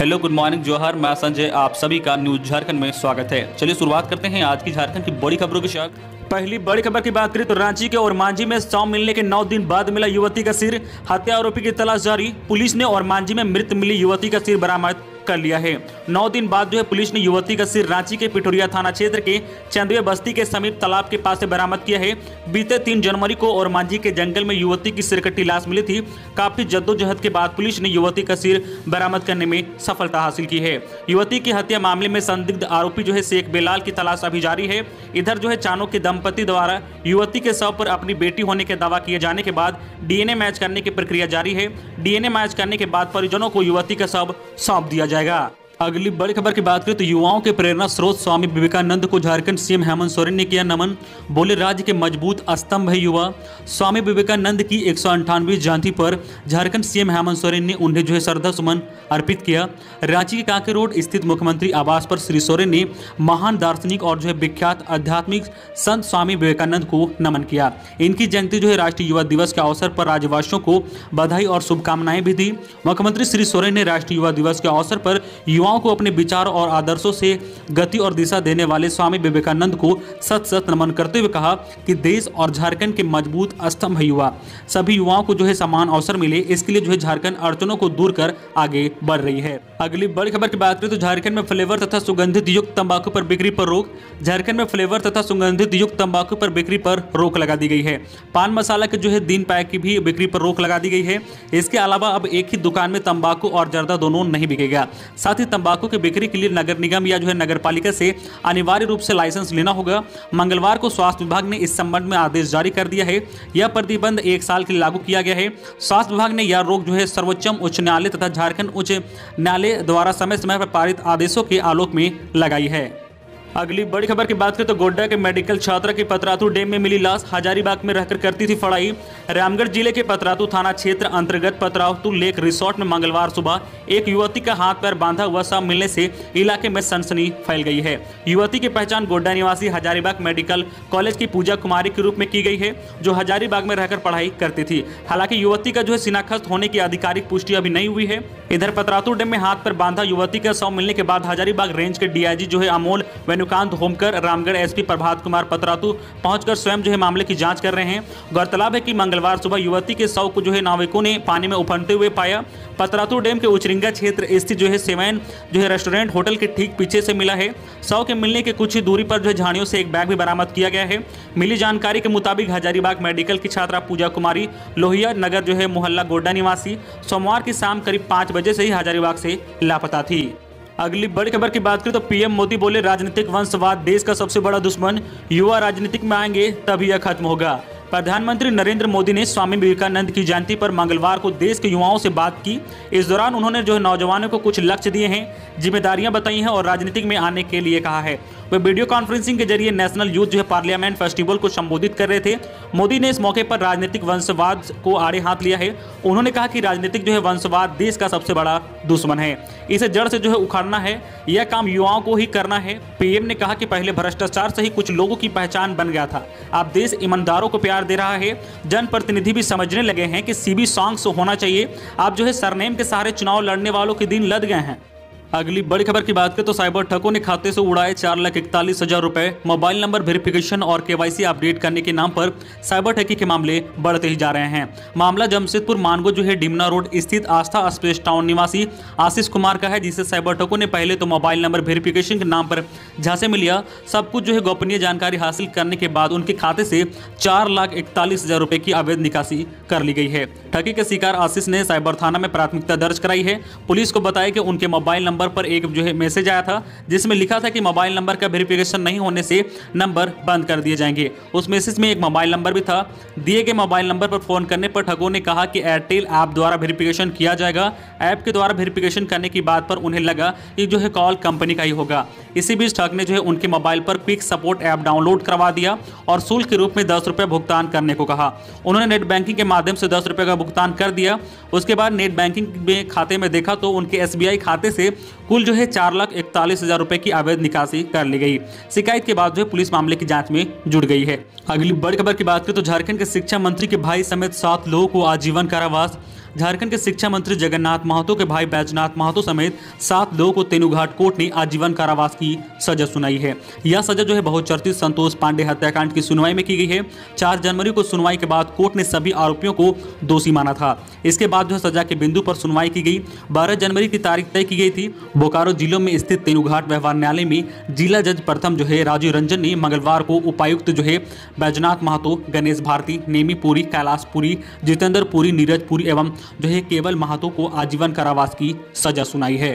Hello, good morning, जोहर। मैं संजय, आप सभी का न्यूज झारखंड में स्वागत है। चलिए शुरुआत करते हैं आज की झारखंड की बड़ी खबरों के साथ। पहली बड़ी खबर की बात करें तो रांची के ओरमांझी में शव मिलने के 9 दिन बाद मिला युवती का सिर। हत्या आरोपी की तलाश जारी। पुलिस ने ओरमांझी में मृत मिली युवती का सिर बरामद कर लिया है। 9 दिन बाद पुलिस ने युवती का सिर रांची के पिठोरिया थाना क्षेत्र के चंदवे बस्ती के समीप तालाब के पास से बरामद किया है। बीते 3 जनवरी को ओरमांझी के जंगल में युवती की सिरकटी लाश मिली थी। काफी जद्दोजहद के बाद पुलिस ने युवती का सिर बरामद करने में सफलता हासिल की है। युवती की हत्या मामले में संदिग्ध आरोपी शेख बेलाल की तलाश अभी जारी है। इधर चानों के दंपति द्वारा युवती के शव पर अपनी बेटी होने के दावा किए जाने के बाद डीएनए मैच करने की प्रक्रिया जारी है। डीएनए मैच करने के बाद परिजनों को युवती का शव सौंप दिया जाएगा। अगली बड़ी खबर की बात करें तो युवाओं के प्रेरणा स्रोत स्वामी विवेकानंद को झारखंड सीएम हेमंत सोरेन ने किया नमन। बोले, राज्य के मजबूत स्तंभ है युवा। स्वामी विवेकानंद की 198वीं जयंती पर झारखंड सीएम हेमंत सोरेन ने उन्हें श्रद्धा सुमन अर्पित किया। रांची के कांके रोड स्थित मुख्यमंत्री आवास पर श्री सोरेन ने महान दार्शनिक और विख्यात आध्यात्मिक संत स्वामी विवेकानंद को नमन किया। इनकी जयंती राष्ट्रीय युवा दिवस के अवसर पर राज्यवासियों को बधाई और शुभकामनाएं भी दी। मुख्यमंत्री श्री सोरेन ने राष्ट्रीय युवा दिवस के अवसर पर युवाओं को अपने विचार और आदर्शों से गति और दिशा देने वाले स्वामी विवेकानंद को सत सत नमन करते हुए कहा कि देश और झारखंड के मजबूत स्तंभ है युवा। सभी युवाओं को समान अवसर मिले, इसके लिए झारखंड अड़चनों को दूर कर आगे बढ़ रही है। अगली बड़ी खबर की बात करें तो झारखंड में फ्लेवर तथा सुगंधित युक्त तंबाकू पर बिक्री पर रोक। झारखंड में फ्लेवर तथा सुगंधित युक्त तंबाकू पर बिक्री पर रोक लगा दी गई है। पान मसाला के दिन पैक की भी बिक्री पर रोक लगा दी गई है। इसके अलावा अब एक ही दुकान में तंबाकू और जर्दा दोनों नहीं बिकेगा। साथ ही तंबाकू की बिक्री के लिए नगर निगम या नगर पालिका से अनिवार्य रूप से लाइसेंस लेना होगा। मंगलवार को स्वास्थ्य विभाग ने इस संबंध में आदेश जारी कर दिया है। यह प्रतिबंध 1 साल के लिए लागू किया गया है। स्वास्थ्य विभाग ने यह रोक सर्वोच्च उच्च न्यायालय तथा झारखंड उच्च न्यायालय द्वारा समय समय पर पारित आदेशों के आलोक में लगाई है। अगली बड़ी खबर की बात करें तो गोड्डा के मेडिकल छात्रा की पतरातू डैम में मिली लाश। हजारीबाग में रहकर करती थी पढ़ाई। रामगढ़ जिले के पतरातू थाना क्षेत्र अंतर्गत पतरातू लेक रिसोर्ट में मंगलवार सुबह एक युवती का हाथ पैर बांधा हुआ शव मिलने से इलाके में सनसनी फैल गई है। युवती की पहचान गोड्डा निवासी हजारीबाग मेडिकल कॉलेज की पूजा कुमारी के रूप में की गई है, जो हजारीबाग में रहकर पढ़ाई करती थी। हालांकि युवती का शिनाख्त होने की आधिकारिक पुष्टि अभी नहीं हुई है। इधर पतरातू डैम में हाथ पर बांधा युवती का शव मिलने के बाद हजारीबाग रेंज के डीआईजी अमोल वेणुकांत होमकर, रामगढ़ एसपी प्रभात कुमार पतरातू पहुंचकर स्वयं मामले की जांच कर रहे हैं। गौरतलब है कि मंगलवार सुबह युवती के शव को नाविकों ने पानी में उफनते हुए पाया। पतरातू डैम के उचरिंगा क्षेत्र स्थित सेवन रेस्टोरेंट होटल के ठीक पीछे से मिला है। शव के मिलने के कुछ ही दूरी पर झाड़ियों से एक बैग भी बरामद किया गया है। मिली जानकारी के मुताबिक हजारीबाग मेडिकल की छात्रा पूजा कुमारी लोहिया नगर मोहल्ला गोड्डा निवासी सोमवार की शाम करीब 5 बजे से ही हजारीबाग से लापता थी। अगली बड़ी खबर की बात करें तो पीएम मोदी बोले, राजनीतिक वंशवाद देश का सबसे बड़ा दुश्मन। युवा राजनीतिक में आएंगे तभी यह खत्म होगा। प्रधानमंत्री नरेंद्र मोदी ने स्वामी विवेकानंद की जयंती पर मंगलवार को देश के युवाओं से बात की। इस दौरान उन्होंने नौजवानों को कुछ लक्ष्य दिए हैं, जिम्मेदारियां बताई हैं और राजनीतिक में आने के लिए कहा है। वे वीडियो कॉन्फ्रेंसिंग के जरिए नेशनल यूथ पार्लियामेंट फेस्टिवल को संबोधित कर रहे थे। मोदी ने इस मौके पर राजनीतिक वंशवाद को आड़े हाथ लिया है। उन्होंने कहा कि राजनीतिक वंशवाद देश का सबसे बड़ा दुश्मन है। इसे जड़ से उखाड़ना है। यह काम युवाओं को ही करना है। पीएम ने कहा कि पहले भ्रष्टाचार से ही कुछ लोगों की पहचान बन गया था। अब देश ईमानदारों को प्यार दे रहा है। जनप्रतिनिधि भी समझने लगे हैं कि सीबी सॉन्ग्स होना चाहिए। अब सरनेम के सहारे चुनाव लड़ने वालों के दिन लद गए हैं। अगली बड़ी खबर की बात करें तो साइबर ठगों ने खाते से उड़ाए 4,41,000 रुपए। मोबाइल नंबर वेरिफिकेशन और केवाईसी अपडेट करने के नाम पर साइबर ठगी के मामले बढ़ते ही जा रहे हैं। मामला जमशेदपुर मानगो डिमना रोड स्थित आस्था स्पेस टाउन निवासी आशीष कुमार का है, जिसे साइबर ठगों ने पहले तो मोबाइल नंबर वेरिफिकेशन के नाम पर झांसे में लिया। सब कुछ गोपनीय जानकारी हासिल करने के बाद उनके खाते से 4,41,000 रुपए की अवैध निकासी कर ली गई है। ठगी के शिकार आशीष ने साइबर थाना में प्राथमिकता दर्ज कराई है। पुलिस को बताया कि उनके मोबाइल नंबर पर एक मैसेज आया था, जिसमें लिखा था कि मोबाइल नंबर का वेरिफिकेशन नहीं होने से नंबर बंद कर दिए जाएंगे। उस मैसेज में एक मोबाइल नंबर भी था। दिए गए मोबाइल नंबर पर फोन करने पर ठगों ने कहा कि एयरटेल ऐप द्वारा वेरिफिकेशन किया जाएगा। ऐप के द्वारा वेरिफिकेशन करने की बात पर उन्हें लगा कि कॉल कंपनी का ही होगा। इसी बीच ठग ने उनके मोबाइल पर क्विक सपोर्ट ऐप डाउनलोड करवा दिया और शुल्क के रूप में 10 रुपये भुगतान करने को कहा। उन्होंने नेट बैंकिंग के माध्यम से 10 रुपये का भुगतान कर दिया। उसके बाद नेट बैंकिंग में खाते में देखा तो उनके एसबीआई खाते से कुल 4,41,000 रुपए की अवैध निकासी कर ली गई। शिकायत के बाद पुलिस मामले की जांच में जुट गई है। अगली बड़ी खबर की बात करें तो झारखंड के शिक्षा मंत्री के भाई समेत 7 लोगों को आजीवन कारावास। झारखंड के शिक्षा मंत्री जगन्नाथ महतो के भाई बैजनाथ महतो समेत 7 लोगों को तेनुघाट कोर्ट ने आजीवन कारावास की सजा सुनाई है। यह सजा जो है बहुचर्चित संतोष पांडे हत्याकांड की सुनवाई में की गई है। 4 जनवरी को सुनवाई के बाद कोर्ट ने सभी आरोपियों को दोषी माना था। इसके बाद जो है सजा के बिंदु पर सुनवाई की गई। 12 जनवरी की तारीख तय की गई थी। बोकारो जिलों में स्थित तेनुघाट व्यवहार न्यायालय में जिला जज प्रथम जो है राजीव रंजन ने मंगलवार को उपायुक्त जो है बैजनाथ महतो, गणेश भारती, नेमी पुरी, कैलाश पुरी, जितेंद्र पुरी, नीरज पुरी एवं जो है केवल महतो को आजीवन कारावास की सजा सुनाई है।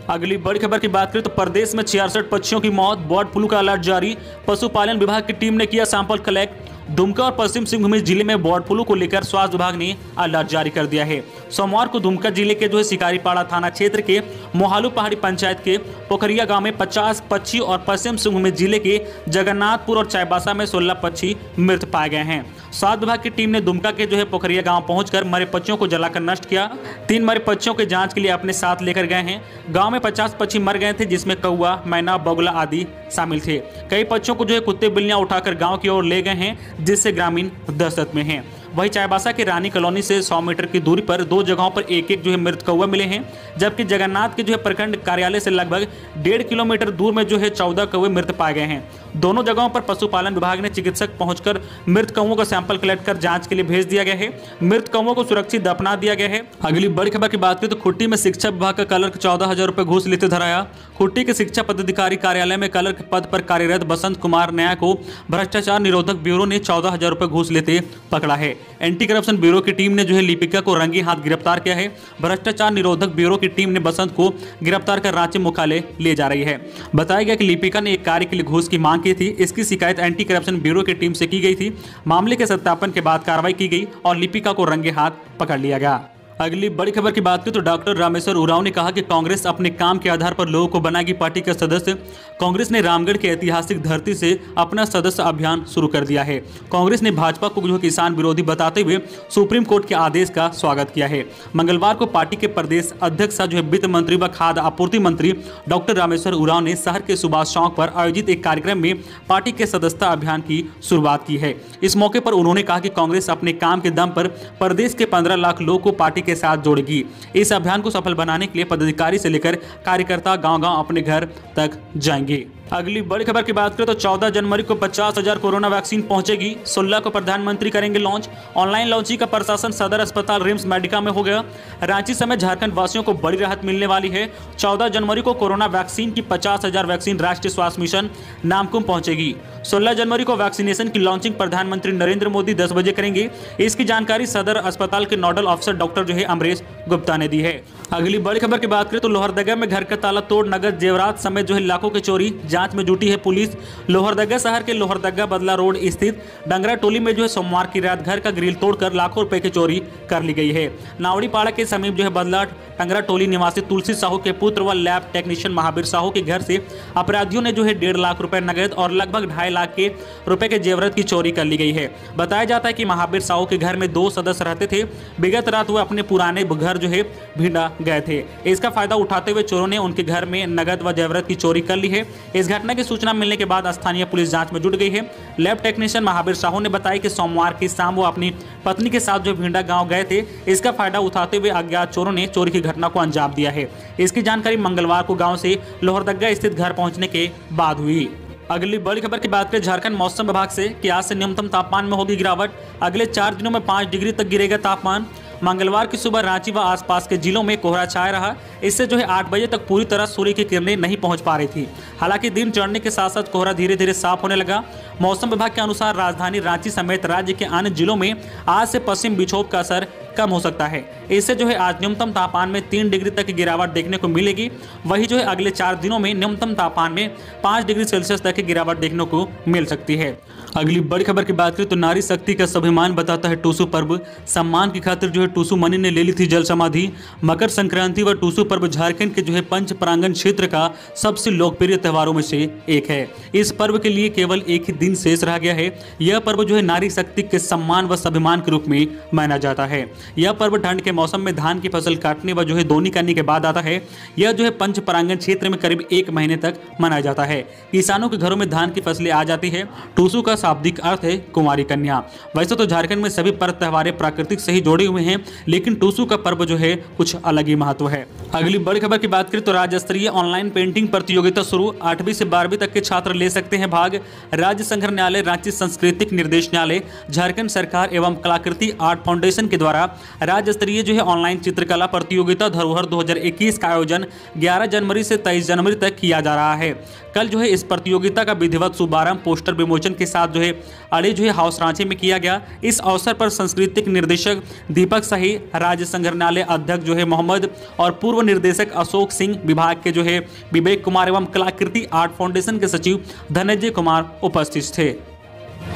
अगली बड़ी खबर की बात करें तो प्रदेश में 66 पक्षियों की मौत, बर्ड फ्लू का अलर्ट जारी। पशुपालन विभाग की टीम ने किया सैंपल कलेक्ट। दुमका और पश्चिम सिंहभूम जिले में बर्ड फ्लू को लेकर स्वास्थ्य विभाग ने अलर्ट जारी कर दिया है। सोमवार को दुमका जिले के जो है शिकारीपाड़ा थाना क्षेत्र के मोहालू पहाड़ी पंचायत के पोखरिया गांव में 50 पक्षी और पश्चिम सिंहभूम जिले के जगन्नाथपुर और चाईबासा में 16 पक्षी मृत पाए गए हैं। स्वास्थ्य विभाग की टीम ने दुमका के जो है पोखरिया गांव पहुंचकर मरे पक्षियों को जलाकर नष्ट किया। 3 मरे पक्षियों के जांच के लिए अपने साथ लेकर गए हैं। गांव में 50 पक्षी मर गए थे, जिसमें कौवा, मैना, बगुला आदि शामिल थे। कई पक्षियों को जो है कुत्ते बिल्लियां उठाकर गांव की ओर ले गए हैं, जिससे ग्रामीण दहशत में हैं। वहीं चाईबासा के रानी कॉलोनी से 100 मीटर की दूरी पर 2 जगहों पर एक जो है मृत कौवा मिले हैं, जबकि जगन्नाथ के जो है प्रखंड कार्यालय से लगभग 1.5 किलोमीटर दूर में जो है 14 कौवे मृत पाए गए हैं। दोनों जगहों पर पशुपालन विभाग ने चिकित्सक पहुंचकर मृत कौवों का सैंपल कलेक्ट कर जांच के लिए भेज दिया गया है। मृत कौवों को सुरक्षित दफना दिया गया है। अगली बड़ी खबर की बात करें तो खुट्टी में शिक्षा विभाग का क्लर्क 14,000 रुपए घूस लेते धराया। खुट्टी के शिक्षा पदाधिकारी कार्यालय में क्लर्क पद पर कार्यरत बसंत कुमार नया को भ्रष्टाचार निरोधक ब्यूरो ने 14,000 रुपए घूस लेते पकड़ा है। एंटी करप्शन ब्यूरो की टीम ने जो है लिपिका को रंगे हाथ गिरफ्तार किया है। भ्रष्टाचार निरोधक ब्यूरो की टीम ने बसंत को गिरफ्तार कर रांची मुख्यालय ले जा रही है। बताया गया कि लिपिका ने एक कार्य के लिए घूस की मांग की थी। इसकी शिकायत एंटी करप्शन ब्यूरो की टीम से की गई थी। मामले के सत्यापन के बाद कार्रवाई की गई और लिपिका को रंगे हाथ पकड़ लिया गया। अगली बड़ी खबर की बात करें तो डॉक्टर रामेश्वर उरांव ने कहा कि कांग्रेस अपने काम के आधार पर लोगों को बनाएगी पार्टी का सदस्य। कांग्रेस ने रामगढ़ की ऐतिहासिक धरती से अपना सदस्य अभियान शुरू कर दिया है। कांग्रेस ने भाजपा को जो किसान विरोधी बताते हुए सुप्रीम कोर्ट के आदेश का स्वागत किया है। मंगलवार को पार्टी के प्रदेश अध्यक्ष जो है वित्त मंत्री व खाद्य आपूर्ति मंत्री डॉक्टर रामेश्वर उरांव ने शहर के सुभाष चौक पर आयोजित एक कार्यक्रम में पार्टी के सदस्यता अभियान की शुरुआत की है। इस मौके पर उन्होंने कहा कि कांग्रेस अपने काम के दम पर प्रदेश के 15 लाख लोगों को पार्टी के साथ जोड़ेगी। इस अभियान को सफल बनाने के लिए पदाधिकारी से लेकर कार्यकर्ता गांव-गांव अपने घर तक जाएंगे। अगली बड़ी खबर की बात करें तो 14 जनवरी को 50,000 कोरोना वैक्सीन पहुंचेगी। 16 को प्रधानमंत्री करेंगे लॉन्च। ऑनलाइन लॉन्चिंग का प्रशासन सदर अस्पताल रिम्स मेडिका में हो गया। रांची समेत झारखंड वासियों को बड़ी राहत मिलने वाली है। 14 जनवरी को कोरोना वैक्सीन की 50,000 वैक्सीन राष्ट्रीय स्वास्थ्य मिशन नामकुम पहुंचेगी। 16 जनवरी को वैक्सीनेशन की लॉन्चिंग प्रधानमंत्री नरेंद्र मोदी 10 बजे करेंगे। इसकी जानकारी सदर अस्पताल के नोडल ऑफिसर डॉक्टर जो है अमरेश गुप्ता ने दी है। अगली बड़ी खबर की बात करें तो लोहरदगा में घर का ताला तोड़ नगद जेवरात समेत जो है लाखों की चोरी। जांच में जुटी है पुलिस। लोहरदगा शहर के लोहरदगा बदला रोड स्थित डंगरा टोली में जो है सोमवार की रात घर का ग्रिल तोड़कर लाखों रुपए की चोरी कर ली गई है। नावड़ी पाड़ा के समीप जो है बदला डंगरा टोली निवासी तुलसी साहू के पुत्र व लैब टेक्नीशियन महावीर साहू के घर से अपराधियों ने जो है 1.5 लाख रुपए नगद और लगभग 2.5 लाख के रुपए के जेवरात की चोरी कर ली गई है। बताया जाता है कि महावीर साहू के घर में 2 सदस्य रहते थे। विगत रात वो अपने पुराने घर जो है भिंडा गए थे। इसका फायदा उठाते हुए चोरों ने उनके घर में नगद व जेवरात की चोरी कर ली है। इस घटना की सूचना मिलने के बाद स्थानीय पुलिस जांच में जुट गई है। लैब टेक्नीशियन महावीर साहू ने बताया कि सोमवार की शाम वो अपनी पत्नी के साथ जो भिंडा गांव गए थे। इसका फायदा उठाते हुए अज्ञात चोरों ने चोरी की घटना को अंजाम दिया है। इसकी जानकारी मंगलवार को गांव से लोहरदगा स्थित घर पहुंचने के बाद हुई। अगली बड़ी खबर की बात करें झारखंड मौसम विभाग से कि आज से न्यूनतम तापमान में होगी गिरावट। अगले 4 दिनों में 5 डिग्री तक गिरेगा तापमान। मंगलवार की सुबह रांची व आसपास के जिलों में कोहरा छाया रहा। इससे जो है 8 बजे तक पूरी तरह सूर्य की किरणें नहीं पहुंच पा रही थी। हालांकि दिन चढ़ने के साथ साथ कोहरा धीरे धीरे साफ होने लगा। मौसम विभाग के अनुसार राजधानी रांची समेत राज्य के अन्य जिलों में आज से पश्चिम विक्षोभ का असर कम हो सकता है। इससे जो है आज न्यूनतम तापमान में 3 डिग्री तक की गिरावट देखने को मिलेगी। वही जो है अगले 4 दिनों में न्यूनतम तापमान में 5 डिग्री सेल्सियस तक की गिरावट देखने को मिल सकती है। अगली बड़ी खबर की बात करें तो नारी शक्ति का स्वाभिमान बताता है टूसू पर्व। सम्मान की खातिर जो है टूसू मनी ने ले ली थी जल समाधि। मकर संक्रांति व टूसू पर्व झारखंड के जो है पंच प्रांगण क्षेत्र का सबसे लोकप्रिय त्योहारों में से एक है। इस पर्व के लिए केवल एक ही दिन शेष रह गया है। यह पर्व जो है नारी शक्ति के सम्मान व स्वाभिमान के रूप में माना जाता है। यह पर्व ठंड के मौसम में धान की फसल काटने व जो है दोनी करने के बाद आता है। यह जो है पंच परांगण क्षेत्र में करीब 1 महीने तक मनाया जाता है। किसानों के घरों में धान की फसलें आ जाती है। टूसू का शाब्दिक अर्थ है कुंवारी कन्या। वैसे तो झारखंड में सभी पर्व त्योहार प्राकृतिक से ही जोड़े हुए हैं, लेकिन टूसू का पर्व जो है कुछ अलग ही महत्व है। अगली बड़ी खबर की बात करें तो राज्य स्तरीय ऑनलाइन पेंटिंग प्रतियोगिता शुरू। 8वीं से 12वीं तक के छात्र ले सकते हैं भाग। राज्य संग्रहालय, रांची सांस्कृतिक निर्देशनालय, झारखंड सरकार एवं कलाकृति आर्ट फाउंडेशन के द्वारा राज्य स्तरीय जो है ऑनलाइन चित्रकला प्रतियोगिता धरोहर 2021 का आयोजन 11 जनवरी से 23 जनवरी तक किया जा रहा है। कल जो है इस प्रतियोगिता का विधिवत शुभारंभ पोस्टर विमोचन के साथ जो है अड़े जो है हाउस रांची में किया गया। इस अवसर पर सांस्कृतिक निर्देशक दीपक शाही, राज्य संग्रहालय अध्यक्ष जो है मोहम्मद और पूर्व निर्देशक अशोक सिंह, विभाग के जो है विवेक कुमार एवं कलाकृति आर्ट फाउंडेशन के सचिव धनंजय कुमार उपस्थित थे।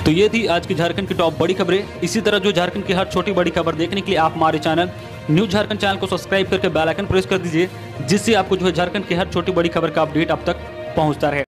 तो ये थी आज की झारखंड की टॉप बड़ी खबरें। इसी तरह जो झारखंड की हर छोटी बड़ी खबर देखने के लिए आप हमारे चैनल न्यूज़ झारखंड चैनल को सब्सक्राइब करके बेल आइकन प्रेस कर दीजिए, जिससे आपको जो है झारखंड की हर छोटी बड़ी खबर का अपडेट अब तक पहुंचता रहे।